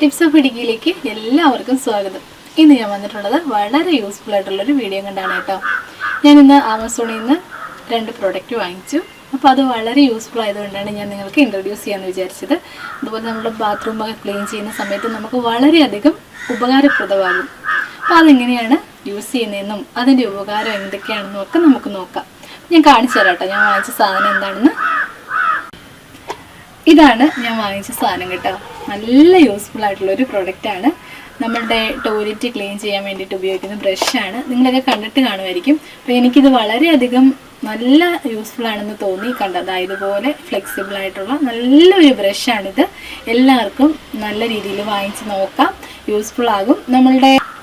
Tips of ഇടുക്കിയിലേക്ക് എല്ലാവർക്കും സ്വാഗതം. ഇന്ന് ഞാൻ വന്നിട്ടുള്ളത് വളരെ യൂസ്ഫുൾ ആയിട്ടുള്ളൊരു വീഡിയോ കണ്ടാണ് കേട്ടോ. ഞാൻ ഇന്ന് ആമസോണിൽ നിന്ന് 2 പ്രോഡക്റ്റ് വാങ്ങിച്ചു. അപ്പോൾ അത് വളരെ യൂസ്ഫുൾ ആയതുകൊണ്ടാണ് ഞാൻ നിങ്ങൾക്ക് ഇൻട്രൊഡ്യൂസ് ചെയ്യാമെന്ന് വിചാരിച്ചത്. അതുപോലെ നമ്മുടെ ബാത്റൂമൊക്കെ ക്ലീൻ ചെയ്യുന്ന സമയത്ത് നമുക്ക് വളരെയധികം ഉപകാരപ്രദമാകും. അപ്പോൾ അതെങ്ങനെയാണ് യൂസ് ചെയ്യുന്നതെന്നും അതിൻ്റെ ഉപകാരം എന്തൊക്കെയാണെന്നും ഒക്കെ നമുക്ക് നോക്കാം. ഞാൻ കാണിച്ചു തരാം കേട്ടോ ഞാൻ വാങ്ങിച്ച സാധനം എന്താണെന്ന്. ഇതാണ് ഞാൻ വാങ്ങിച്ച സാധനം കേട്ടോ. നല്ല യൂസ്ഫുൾ ആയിട്ടുള്ളൊരു പ്രൊഡക്റ്റാണ്. നമ്മളുടെ ടോയ്ലറ്റ് ക്ലീൻ ചെയ്യാൻ വേണ്ടിയിട്ട് ഉപയോഗിക്കുന്ന ബ്രഷാണ്. നിങ്ങളൊക്കെ കണ്ടിട്ട് കാണുമായിരിക്കും. അപ്പോൾ എനിക്കിത് വളരെയധികം നല്ല യൂസ്ഫുൾ ആണെന്ന് തോന്നി. കണ്ടത് ഇതുപോലെ ഫ്ലെക്സിബിൾ ആയിട്ടുള്ള നല്ലൊരു ബ്രഷാണിത്. എല്ലാവർക്കും നല്ല രീതിയിൽ വാങ്ങിച്ച് നോക്കാം, യൂസ്ഫുൾ ആകും.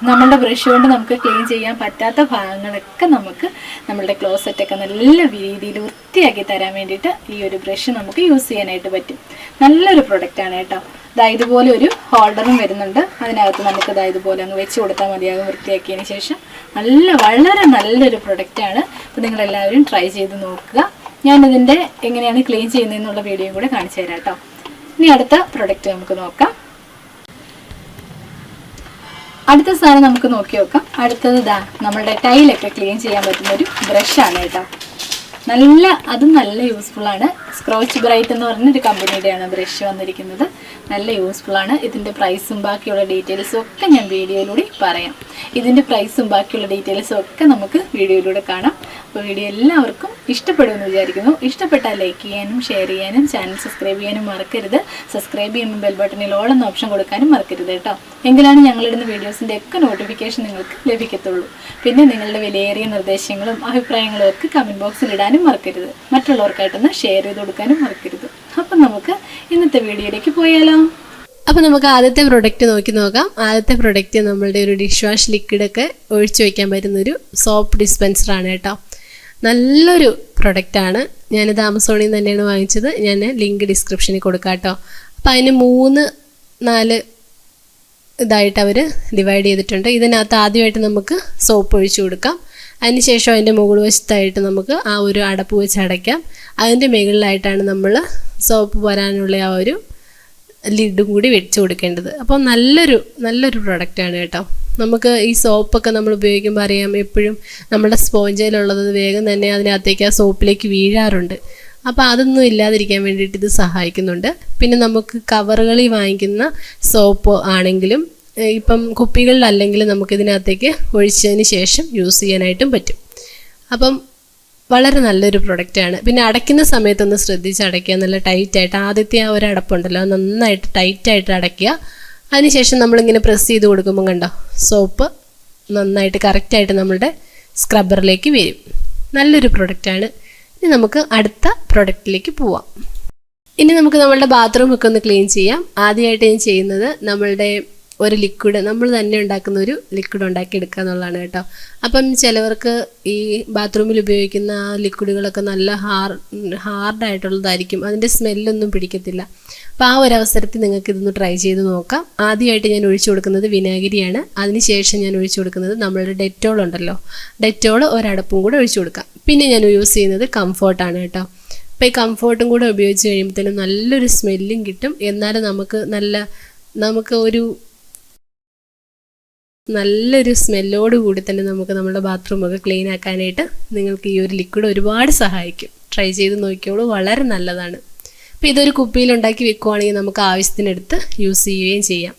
നമ്മളുടെ ബ്രഷ് കൊണ്ട് നമുക്ക് ക്ലീൻ ചെയ്യാൻ പറ്റാത്ത ഭാഗങ്ങളൊക്കെ നമുക്ക് നമ്മളുടെ ക്ലോസറ്റൊക്കെ നല്ല രീതിയിൽ വൃത്തിയാക്കി തരാൻ വേണ്ടിയിട്ട് ഈ ഒരു ബ്രഷ് നമുക്ക് യൂസ് ചെയ്യാനായിട്ട് പറ്റും. നല്ലൊരു പ്രൊഡക്റ്റാണ് കേട്ടോ. ഇതുപോലെ ഒരു ഹോൾഡറും വരുന്നുണ്ട്. അതിനകത്ത് നമുക്ക് ഇതുപോലെ അങ്ങ് വെച്ച് കൊടുത്താൽ മതിയാകും വൃത്തിയാക്കിയതിന് ശേഷം. വളരെ നല്ലൊരു പ്രൊഡക്റ്റാണ്. അപ്പോൾ നിങ്ങളെല്ലാവരും ട്രൈ ചെയ്ത് നോക്കുക. ഞാനിതിൻ്റെ എങ്ങനെയാണ് ക്ലീൻ ചെയ്യുന്നതെന്നുള്ള വീഡിയോയും കൂടെ കാണിച്ചു തരാം കേട്ടോ. ഇനി അടുത്ത പ്രൊഡക്റ്റ് നമുക്ക് നോക്കാം. അടുത്ത സാധനം നമുക്ക് നോക്കി നോക്കാം. അടുത്തത് നമ്മളുടെ ടൈലൊക്കെ ക്ലീൻ ചെയ്യാൻ പറ്റുന്ന ഒരു ബ്രഷാണ് കേട്ടോ. നല്ല യൂസ്ഫുൾ ആണ്. സ്ക്രോച്ച് ബ്രൈറ്റ് എന്ന് പറഞ്ഞൊരു കമ്പനിയുടെയാണ് ബ്രഷ് വന്നിരിക്കുന്നത്. നല്ല യൂസ്ഫുൾ ആണ്. ഇതിൻ്റെ പ്രൈസും ബാക്കിയുള്ള ഡീറ്റെയിൽസും ഒക്കെ ഞാൻ വീഡിയോയിലൂടെ പറയാം. ഇതിൻ്റെ പ്രൈസും ബാക്കിയുള്ള ഡീറ്റെയിൽസും ഒക്കെ നമുക്ക് വീഡിയോയിലൂടെ കാണാം. അപ്പോൾ വീഡിയോ എല്ലാവർക്കും ഇഷ്ടപ്പെടുമെന്ന് വിചാരിക്കുന്നു. ഇഷ്ടപ്പെട്ടാൽ ലൈക്ക് ചെയ്യാനും ഷെയർ ചെയ്യാനും ചാനൽ സബ്സ്ക്രൈബ് ചെയ്യാനും മറക്കരുത്. സബ്സ്ക്രൈബ് ചെയ്യുമ്പോൾ ബെൽ ബട്ടണിൽ ഓൾ എന്ന ഓപ്ഷൻ കൊടുക്കാനും മറക്കരുത് കേട്ടോ. എങ്കിലാണ് ഞങ്ങളിടുന്ന വീഡിയോസിൻ്റെ ഒക്കെ നോട്ടിഫിക്കേഷൻ നിങ്ങൾക്ക് ലഭിക്കത്തുള്ളൂ. പിന്നെ നിങ്ങളുടെ വിലയേറിയ നിർദ്ദേശങ്ങളും അഭിപ്രായങ്ങളും ഒക്കെ കമൻറ്റ് ബോക്സിൽ ഇടാനും മറക്കരുത്. മറ്റുള്ളവർക്കായിട്ടൊന്ന് ഷെയർ ചെയ്ത് കൊടുക്കാനും മറക്കരുത്. അപ്പം നമുക്ക് ഇന്നത്തെ വീഡിയോയിലേക്ക് പോയാലോ. അപ്പോൾ നമുക്ക് ആദ്യത്തെ പ്രൊഡക്റ്റ് നോക്കാം. ആദ്യത്തെ പ്രൊഡക്റ്റ് നമ്മളുടെ ഒരു ഡിഷ് വാഷ് ലിക്വിഡൊക്കെ ഒഴിച്ചു വയ്ക്കാൻ പറ്റുന്നൊരു സോപ്പ് ഡിസ്പെൻസറാണ് കേട്ടോ. നല്ലൊരു പ്രൊഡക്റ്റാണ്. ഞാനിത് ആമസോണിൽ നിന്ന് തന്നെയാണ് വാങ്ങിച്ചത്. ഞാൻ ലിങ്ക് ഡിസ്ക്രിപ്ഷനിൽ കൊടുക്കാം കേട്ടോ. അപ്പോൾ അതിന് 3-4 ഇതായിട്ട് അവർ ഡിവൈഡ് ചെയ്തിട്ടുണ്ട്. ഇതിനകത്ത് ആദ്യമായിട്ട് നമുക്ക് സോപ്പ് ഒഴിച്ചു കൊടുക്കാം. അതിനുശേഷം അതിൻ്റെ മുകൾ വശത്തായിട്ട് നമുക്ക് ആ ഒരു അടപ്പ് വെച്ച് അടയ്ക്കാം. അതിൻ്റെ മുകളിലായിട്ടാണ് നമ്മൾ സോപ്പ് വരാനുള്ള ആ ഒരു ലിഡും കൂടി വെച്ച് കൊടുക്കേണ്ടത്. അപ്പോൾ നല്ലൊരു പ്രൊഡക്റ്റാണ് കേട്ടോ. നമുക്ക് ഈ സോപ്പൊക്കെ നമ്മൾ ഉപയോഗിക്കുമ്പോൾ അറിയാം, എപ്പോഴും നമ്മുടെ സ്പോഞ്ചയിലുള്ളത് വേഗം തന്നെ അതിനകത്തേക്ക് ആ സോപ്പിലേക്ക് വീഴാറുണ്ട്. അപ്പോൾ അതൊന്നും ഇല്ലാതിരിക്കാൻ വേണ്ടിയിട്ട് ഇത് സഹായിക്കുന്നുണ്ട്. പിന്നെ നമുക്ക് കവറുകളിൽ വാങ്ങിക്കുന്ന സോപ്പ് ആണെങ്കിലും ഇപ്പം കുപ്പികളിലല്ലെങ്കിൽ നമുക്കിതിനകത്തേക്ക് ഒഴിച്ചതിന് ശേഷം യൂസ് ചെയ്യാനായിട്ടും പറ്റും. അപ്പം വളരെ നല്ലൊരു പ്രൊഡക്റ്റാണ്. പിന്നെ അടയ്ക്കുന്ന സമയത്തൊന്ന് ശ്രദ്ധിച്ച് അടയ്ക്കുക. നല്ല ടൈറ്റായിട്ട് ആദ്യത്തെ ആ ഒരു അടപ്പുണ്ടല്ലോ നന്നായിട്ട് ടൈറ്റായിട്ട് അടയ്ക്കുക. അതിനുശേഷം നമ്മളിങ്ങനെ പ്രസ് ചെയ്ത് കൊടുക്കുമ്പോൾ കണ്ടോ സോപ്പ് നന്നായിട്ട് കറക്റ്റായിട്ട് നമ്മളുടെ സ്ക്രബ്ബറിലേക്ക് വരും. നല്ലൊരു പ്രൊഡക്റ്റാണ്. ഇനി നമുക്ക് അടുത്ത പ്രൊഡക്റ്റിലേക്ക് പോവാം. ഇനി നമുക്ക് നമ്മളുടെ ബാത്റൂമൊക്കെ ഒന്ന് ക്ലീൻ ചെയ്യാം. ആദ്യമായിട്ട് ഞാൻ ചെയ്യുന്നത് നമ്മളുടെ ഒരു ലിക്വിഡ് നമ്മൾ തന്നെ ഉണ്ടാക്കുന്ന ഒരു ലിക്വിഡ് ഉണ്ടാക്കിയെടുക്കുക എന്നുള്ളതാണ് കേട്ടോ. അപ്പം ചിലവർക്ക് ഈ ബാത്റൂമിൽ ഉപയോഗിക്കുന്ന ആ ലിക്വിഡുകളൊക്കെ നല്ല ഹാർഡായിട്ടുള്ളതായിരിക്കും. അതിൻ്റെ സ്മെല്ലൊന്നും പിടിക്കത്തില്ല. അപ്പോൾ ആ ഒരു അവസരത്തിൽ നിങ്ങൾക്ക് ഇതൊന്ന് ട്രൈ ചെയ്ത് നോക്കാം. ആദ്യമായിട്ട് ഞാൻ ഒഴിച്ചു കൊടുക്കുന്നത് വിനാഗിരിയാണ്. അതിനുശേഷം ഞാൻ ഒഴിച്ചു കൊടുക്കുന്നത് നമ്മളുടെ ഡെറ്റോൾ ഉണ്ടല്ലോ, ഡെറ്റോൾ ഒരടപ്പും കൂടെ ഒഴിച്ചു കൊടുക്കാം. പിന്നെ ഞാൻ യൂസ് ചെയ്യുന്നത് കംഫോർട്ടാണ് കേട്ടോ. അപ്പോൾ ഈ കംഫോർട്ടും കൂടെ ഉപയോഗിച്ച് കഴിയുമ്പോഴത്തേനും നല്ലൊരു സ്മെല്ലും കിട്ടും. എന്നാലും നമുക്ക് നല്ലൊരു സ്മെല്ലോട് കൂടി തന്നെ നമുക്ക് നമ്മുടെ ബാത്റൂമൊക്കെ ക്ലീൻ ആക്കാനായിട്ട് നിങ്ങൾക്ക് ഈ ഒരു ലിക്വിഡ് ഒരുപാട് സഹായിക്കും. ട്രൈ ചെയ്ത് നോക്കിയോളൂ, വളരെ നല്ലതാണ്. അപ്പോൾ ഇതൊരു കുപ്പിയിൽ ഉണ്ടാക്കി വെക്കുവാണെങ്കിൽ നമുക്ക് ആവശ്യത്തിനെടുത്ത് യൂസ് ചെയ്യുകയും ചെയ്യാം.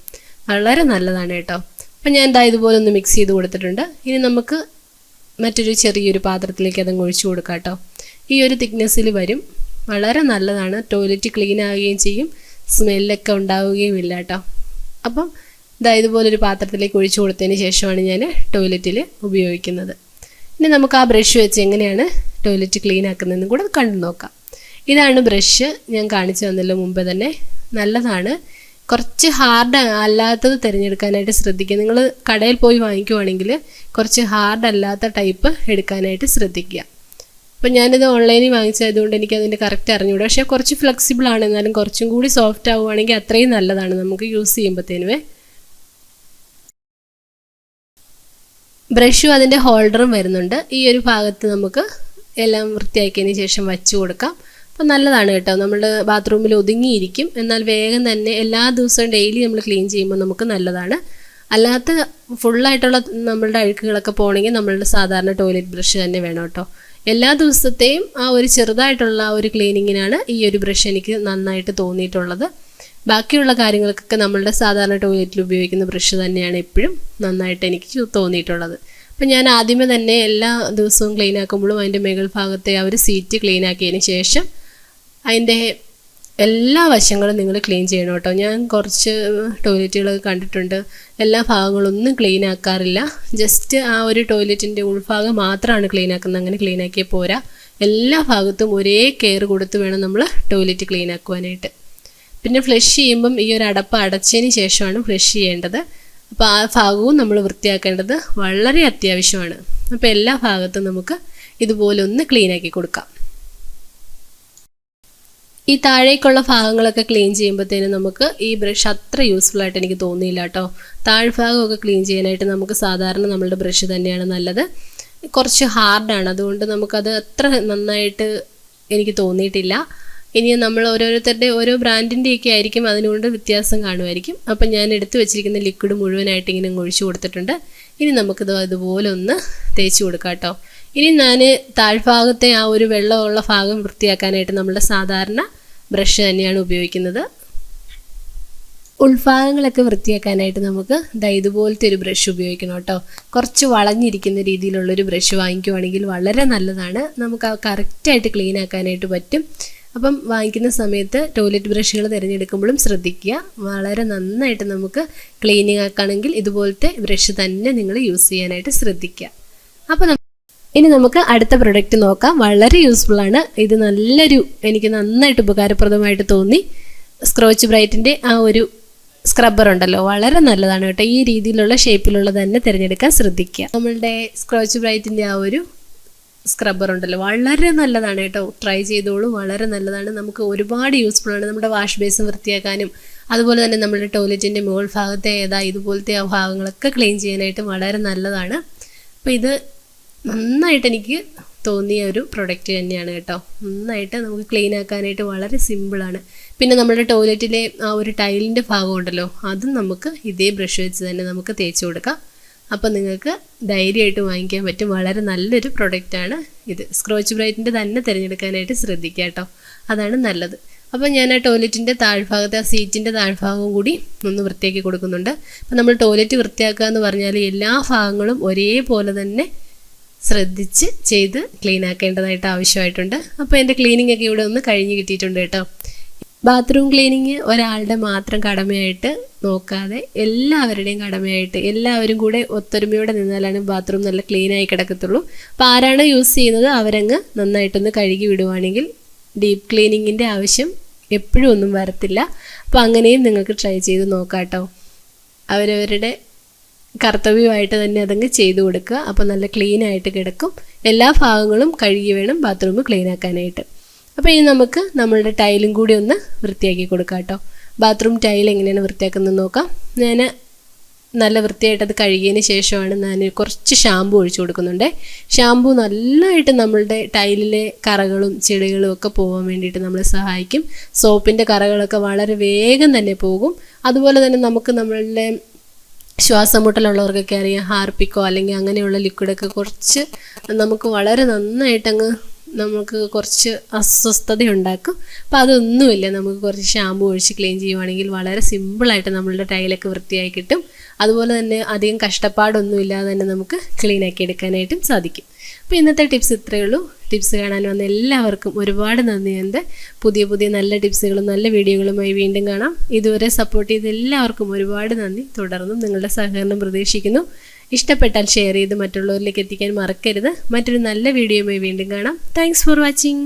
വളരെ നല്ലതാണ് കേട്ടോ. അപ്പോൾ ഞാൻ ഇതുപോലെ ഒന്ന് മിക്സ് ചെയ്ത് കൊടുത്തിട്ടുണ്ട്. ഇനി നമുക്ക് മറ്റൊരു ചെറിയൊരു പാത്രത്തിലേക്ക് അതങ്ങ് ഒഴിച്ചു കൊടുക്കാം കേട്ടോ. ഈ ഒരു തിക്നെസ്സിൽ വരും. വളരെ നല്ലതാണ്. ടോയ്ലറ്റ് ക്ലീൻ ആവുകയും ചെയ്യും, സ്മെല്ലൊക്കെ ഉണ്ടാവുകയും ഇല്ല കേട്ടോ. അപ്പം ഇതുപോലൊരു പാത്രത്തിലേക്ക് ഒഴിച്ചു കൊടുത്തതിന് ശേഷമാണ് ഞാൻ ടോയ്ലറ്റിൽ ഉപയോഗിക്കുന്നത്. ഇനി നമുക്ക് ആ ബ്രഷ് വെച്ച് എങ്ങനെയാണ് ടോയ്ലറ്റ് ക്ലീൻ ആക്കുന്നതെന്നും കൂടെ കണ്ടു നോക്കാം. ഇതാണ് ബ്രഷ്. ഞാൻ കാണിച്ചു തന്നല്ലോ മുമ്പേ തന്നെ. നല്ലതാണ്. കുറച്ച് ഹാർഡ് അല്ലാത്തത് തിരഞ്ഞെടുക്കാനായിട്ട് ശ്രദ്ധിക്കുക. നിങ്ങൾ കടയിൽ പോയി വാങ്ങിക്കുവാണെങ്കിൽ കുറച്ച് ഹാർഡ് അല്ലാത്ത ടൈപ്പ് എടുക്കാനായിട്ട് ശ്രദ്ധിക്കുക. അപ്പോൾ ഞാനിത് ഓൺലൈനിൽ വാങ്ങിച്ചതുകൊണ്ട് എനിക്കതിൻ്റെ കറക്റ്റ് അറിഞ്ഞൂടാ. പക്ഷേ കുറച്ച് ഫ്ലെക്സിബിൾ ആണ്. എന്നാലും കുറച്ചും കൂടി സോഫ്റ്റ് ആവുകയാണെങ്കിൽ അത്രയും നല്ലതാണ് നമുക്ക് യൂസ് ചെയ്യുമ്പോഴത്തേനുവേ. ബ്രഷും അതിൻ്റെ ഹോൾഡറും വരുന്നുണ്ട്. ഈ ഒരു ഭാഗത്ത് നമുക്ക് എല്ലാം വൃത്തിയാക്കിയതിന് ശേഷം വച്ചു കൊടുക്കാം. അപ്പോൾ നല്ലതാണ് കേട്ടോ. നമ്മുടെ ബാത്റൂമിൽ ഒതുങ്ങിയിരിക്കും. എന്നാൽ വേഗം തന്നെ എല്ലാ ദിവസവും ഡെയിലി നമ്മൾ ക്ലീൻ ചെയ്യുമ്പോൾ നമുക്ക് നല്ലതാണ്. അല്ലാത്ത ഫുള്ളായിട്ടുള്ള നമ്മളുടെ അഴുക്കുകളൊക്കെ പോകണമെങ്കിൽ നമ്മളുടെ സാധാരണ ടോയ്ലറ്റ് ബ്രഷ് തന്നെ വേണം കേട്ടോ. എല്ലാ ദിവസത്തെയും ആ ഒരു ചെറുതായിട്ടുള്ള ആ ഒരു ക്ലീനിങ്ങിനാണ് ഈ ഒരു ബ്രഷ് എനിക്ക് നന്നായിട്ട് തോന്നിയിട്ടുള്ളത്. ബാക്കിയുള്ള കാര്യങ്ങൾക്കൊക്കെ നമ്മളുടെ സാധാരണ ടോയ്ലറ്റിൽ ഉപയോഗിക്കുന്ന ബ്രഷ് തന്നെയാണ് എപ്പോഴും നന്നായിട്ട് എനിക്ക് തോന്നിയിട്ടുള്ളത്. അപ്പം ഞാൻ ആദ്യമേ തന്നെ എല്ലാ ദിവസവും ക്ലീൻ ആക്കുമ്പോഴും അതിൻ്റെ മുകൾ ഭാഗത്തെ ആ ഒരു സീറ്റ് ക്ലീൻ ആക്കിയതിന് ശേഷം അതിൻ്റെ എല്ലാ വശങ്ങളും നിങ്ങൾ ക്ലീൻ ചെയ്യണം കേട്ടോ. ഞാൻ കുറച്ച് ടോയ്ലറ്റുകളൊക്കെ കണ്ടിട്ടുണ്ട്, എല്ലാ ഭാഗങ്ങളൊന്നും ക്ലീൻ ആക്കാറില്ല. ജസ്റ്റ് ആ ഒരു ടോയ്ലറ്റിൻ്റെ ഉൾഭാഗം മാത്രമാണ് ക്ലീൻ ആക്കുന്നത്. അങ്ങനെ ക്ലീൻ ആക്കിയാൽ പോരാ, എല്ലാ ഭാഗത്തും ഒരേ കെയർ കൊടുത്ത് വേണം നമ്മൾ ടോയ്ലറ്റ് ക്ലീൻ ആക്കുവാനായിട്ട്. പിന്നെ ഫ്ലഷ് ചെയ്യുമ്പം ഈ ഒരു അടപ്പ് അടച്ചതിന് ശേഷമാണ് ഫ്ലഷ് ചെയ്യേണ്ടത്. അപ്പോൾ ആ ഭാഗവും നമ്മൾ വൃത്തിയാക്കേണ്ടത് വളരെ അത്യാവശ്യമാണ്. അപ്പോൾ എല്ലാ ഭാഗത്തും നമുക്ക് ഇതുപോലെ ഒന്ന് ക്ലീൻ ആക്കി കൊടുക്കാം. ഈ താഴേക്കുള്ള ഭാഗങ്ങളൊക്കെ ക്ലീൻ ചെയ്യുമ്പോഴത്തേനും നമുക്ക് ഈ ബ്രഷ് അത്ര യൂസ്ഫുൾ ആയിട്ട് എനിക്ക് തോന്നിയില്ല കേട്ടോ. താഴ്ഭാഗമൊക്കെ ക്ലീൻ ചെയ്യാനായിട്ട് നമുക്ക് സാധാരണ നമ്മളുടെ ബ്രഷ് തന്നെയാണ് നല്ലത്. കുറച്ച് ഹാർഡാണ്, അതുകൊണ്ട് നമുക്കത് അത്ര നന്നായിട്ട് എനിക്ക് തോന്നിയിട്ടില്ല. ഇനി നമ്മൾ ഓരോരുത്തരുടെ ഓരോ ബ്രാൻഡിൻ്റെയൊക്കെ ആയിരിക്കും, അതിനുകൊണ്ട് വ്യത്യാസം കാണുമായിരിക്കും. അപ്പം ഞാൻ എടുത്തു വെച്ചിരിക്കുന്ന ലിക്വിഡ് മുഴുവനായിട്ട് ഇങ്ങനെ ഒഴിച്ചു കൊടുത്തിട്ടുണ്ട്. ഇനി നമുക്കിത് അതുപോലെ ഒന്ന് തേച്ച് കൊടുക്കാം കേട്ടോ. ഇനി ഞാൻ താഴ്ഭാഗത്തെ ആ ഒരു വെള്ളമുള്ള ഭാഗം വൃത്തിയാക്കാനായിട്ട് നമ്മളുടെ സാധാരണ ബ്രഷ് തന്നെയാണ് ഉപയോഗിക്കുന്നത്. ഉൾഭാഗങ്ങളൊക്കെ വൃത്തിയാക്കാനായിട്ട് നമുക്ക് ഇതുപോലത്തെ ഒരു ബ്രഷ് ഉപയോഗിക്കണം കേട്ടോ. കുറച്ച് വളഞ്ഞിരിക്കുന്ന രീതിയിലുള്ളൊരു ബ്രഷ് വാങ്ങിക്കുവാണെങ്കിൽ വളരെ നല്ലതാണ്. നമുക്ക് കറക്റ്റായിട്ട് ക്ലീൻ ആക്കാനായിട്ട് പറ്റും. അപ്പം വാങ്ങിക്കുന്ന സമയത്ത് ടോയ്ലറ്റ് ബ്രഷുകൾ തിരഞ്ഞെടുക്കുമ്പോഴും ശ്രദ്ധിക്കുക. വളരെ നന്നായിട്ട് നമുക്ക് ക്ലീനിങ് ആക്കുകയാണെങ്കിൽ ഇതുപോലത്തെ ബ്രഷ് തന്നെ നിങ്ങൾ യൂസ് ചെയ്യാനായിട്ട് ശ്രദ്ധിക്കുക. അപ്പോൾ ഇനി നമുക്ക് അടുത്ത പ്രൊഡക്റ്റ് നോക്കാം. വളരെ യൂസ്ഫുള്ളാണ് ഇത്. എനിക്ക് നന്നായിട്ട് ഉപകാരപ്രദമായിട്ട് തോന്നി. സ്ക്രോച്ച് ബ്രൈറ്റിൻ്റെ ആ ഒരു സ്ക്രബ്ബർ ഉണ്ടല്ലോ, വളരെ നല്ലതാണ് കേട്ടോ. ഈ രീതിയിലുള്ള ഷേപ്പിലുള്ള തന്നെ തിരഞ്ഞെടുക്കാൻ ശ്രദ്ധിക്കുക. നമ്മളുടെ സ്ക്രോച്ച് ബ്രൈറ്റിൻ്റെ ആ ഒരു സ്ക്രബ്ബർ ഉണ്ടല്ലോ, വളരെ നല്ലതാണ് കേട്ടോ. ട്രൈ ചെയ്തോളൂ, വളരെ നല്ലതാണ്. നമുക്ക് ഒരുപാട് യൂസ്ഫുള്ളാണ്. നമ്മുടെ വാഷ് ബേസിൻ വൃത്തിയാക്കാനും അതുപോലെ തന്നെ നമ്മുടെ ടോയ്ലറ്റിൻ്റെ മുകൾ ഭാഗത്തെ ഇതുപോലത്തെ ആ ഭാഗങ്ങളൊക്കെ ക്ലീൻ ചെയ്യാനായിട്ട് വളരെ നല്ലതാണ്. അപ്പോൾ ഇത് നന്നായിട്ട് എനിക്ക് തോന്നിയ ഒരു പ്രൊഡക്റ്റ് തന്നെയാണ് കേട്ടോ. നന്നായിട്ട് നമുക്ക് ക്ലീൻ ആക്കാനായിട്ട് വളരെ സിമ്പിളാണ്. പിന്നെ നമ്മുടെ ടോയ്ലറ്റിലെ ആ ഒരു ടൈലിൻ്റെ ഭാഗം ഉണ്ടല്ലോ, അതും നമുക്ക് ഇതേ ബ്രഷ് വെച്ച് തന്നെ നമുക്ക് തേച്ച് കൊടുക്കാം. അപ്പോൾ നിങ്ങൾക്ക് ധൈര്യമായിട്ട് വാങ്ങിക്കാൻ പറ്റും. വളരെ നല്ലൊരു പ്രൊഡക്റ്റാണ് ഇത്. സ്ക്രോച്ച് ബ്രൈറ്റിൻ്റെ തന്നെ തിരഞ്ഞെടുക്കാനായിട്ട് ശ്രദ്ധിക്കുക കേട്ടോ, അതാണ് നല്ലത്. അപ്പോൾ ഞാൻ ആ ടോയ്ലറ്റിൻ്റെ താഴ്ഭാഗത്തെ ആ സീറ്റിൻ്റെ താഴ്ഭാഗവും കൂടി ഒന്ന് വൃത്തിയാക്കി കൊടുക്കുന്നുണ്ട്. അപ്പോൾ നമ്മൾ ടോയ്ലറ്റ് വൃത്തിയാക്കുക എന്ന് പറഞ്ഞാൽ എല്ലാ ഭാഗങ്ങളും ഒരേപോലെ തന്നെ ശ്രദ്ധിച്ച് ചെയ്ത് ക്ലീൻ ആക്കേണ്ടതായിട്ട് ആവശ്യമായിട്ടുണ്ട്. അപ്പോൾ എൻ്റെ ക്ലീനിങ് ഒക്കെ ഇവിടെ ഒന്ന് കഴിഞ്ഞ് കിട്ടിയിട്ടുണ്ട് കേട്ടോ. ബാത്റൂം ക്ലീനിങ് ഒരാളുടെ മാത്രം കടമയായിട്ട് നോക്കാതെ എല്ലാവരുടെയും കടമയായിട്ട് എല്ലാവരും കൂടെ ഒത്തൊരുമയോടെ നിന്നാലാണ് ബാത്റൂം നല്ല ക്ലീനായി കിടക്കത്തുള്ളൂ. അപ്പോൾ ആരാണ് യൂസ് ചെയ്യുന്നത് അവരങ്ങ് നന്നായിട്ടൊന്ന് കഴുകി വിടുവാണെങ്കിൽ ഡീപ്പ് ക്ലീനിങ്ങിൻ്റെ ആവശ്യം എപ്പോഴും ഒന്നും വരത്തില്ല. അപ്പോൾ അങ്ങനെയും നിങ്ങൾക്ക് ട്രൈ ചെയ്ത് നോക്കാം കേട്ടോ. അവരവരുടെ കർത്തവ്യമായിട്ട് തന്നെ അതങ്ങ് ചെയ്തു കൊടുക്കുക. അപ്പോൾ നല്ല ക്ലീനായിട്ട് കിടക്കും. എല്ലാ ഭാഗങ്ങളും കഴുകി വേണം ബാത്റൂം ക്ലീൻ ആക്കാനായിട്ട്. അപ്പോൾ ഇനി നമുക്ക് നമ്മളുടെ ടൈലും കൂടി ഒന്ന് വൃത്തിയാക്കി കൊടുക്കാം കേട്ടോ. ബാത്റൂം ടൈൽ എങ്ങനെയാണ് വൃത്തിയാക്കുന്നത് നോക്കാം. ഞാൻ നല്ല വൃത്തിയായിട്ട് അത് കഴുകിയതിന് ശേഷമാണ് ഞാൻ കുറച്ച് ഷാമ്പു ഒഴിച്ചു കൊടുക്കുന്നുണ്ട്. ഷാമ്പു നല്ലതായിട്ട് നമ്മളുടെ ടൈലിലെ കറകളും ചെടികളും ഒക്കെ പോകാൻ വേണ്ടിയിട്ട് നമ്മളെ സഹായിക്കും. സോപ്പിൻ്റെ കറകളൊക്കെ വളരെ വേഗം തന്നെ പോകും. അതുപോലെ തന്നെ നമുക്ക് നമ്മളുടെ ശ്വാസം മുട്ടലുള്ളവർക്കൊക്കെ അറിയാം, ഹാർപ്പിക്കോ അല്ലെങ്കിൽ അങ്ങനെയുള്ള ലിക്വിഡൊക്കെ കുറച്ച് നമുക്ക് വളരെ നന്നായിട്ടങ്ങ് നമുക്ക് കുറച്ച് അസ്വസ്ഥത ഉണ്ടാക്കും. അപ്പോൾ അതൊന്നുമില്ല, നമുക്ക് കുറച്ച് ഷാമ്പു ഒഴിച്ച് ക്ലീൻ ചെയ്യുവാണെങ്കിൽ വളരെ സിമ്പിളായിട്ട് നമ്മളുടെ ടൈലൊക്കെ വൃത്തിയായി കിട്ടും. അതുപോലെ തന്നെ അധികം കഷ്ടപ്പാടൊന്നും ഇല്ലാതെ തന്നെ നമുക്ക് ക്ലീൻ ആക്കി എടുക്കാനായിട്ടും സാധിക്കും. അപ്പോൾ ഇന്നത്തെ ടിപ്സ് ഇത്രയേ ഉള്ളൂ. ടിപ്സ് കാണാൻ വന്ന എല്ലാവർക്കും ഒരുപാട് നന്ദിയുണ്ട്. പുതിയ നല്ല ടിപ്സുകളും നല്ല വീഡിയോകളുമായി വീണ്ടും കാണാം. ഇതുവരെ സപ്പോർട്ട് ചെയ്ത എല്ലാവർക്കും ഒരുപാട് നന്ദി. തുടർന്നും നിങ്ങളുടെ സഹകരണം പ്രതീക്ഷിക്കുന്നു. ഇഷ്ടപ്പെട്ടാൽ ഷെയർ ചെയ്ത് മറ്റുള്ളവരിലേക്ക് എത്തിക്കാൻ മറക്കരുത്. മറ്റൊരു നല്ല വീഡിയോയുമായി വീണ്ടും കാണാം. Thanks for watching.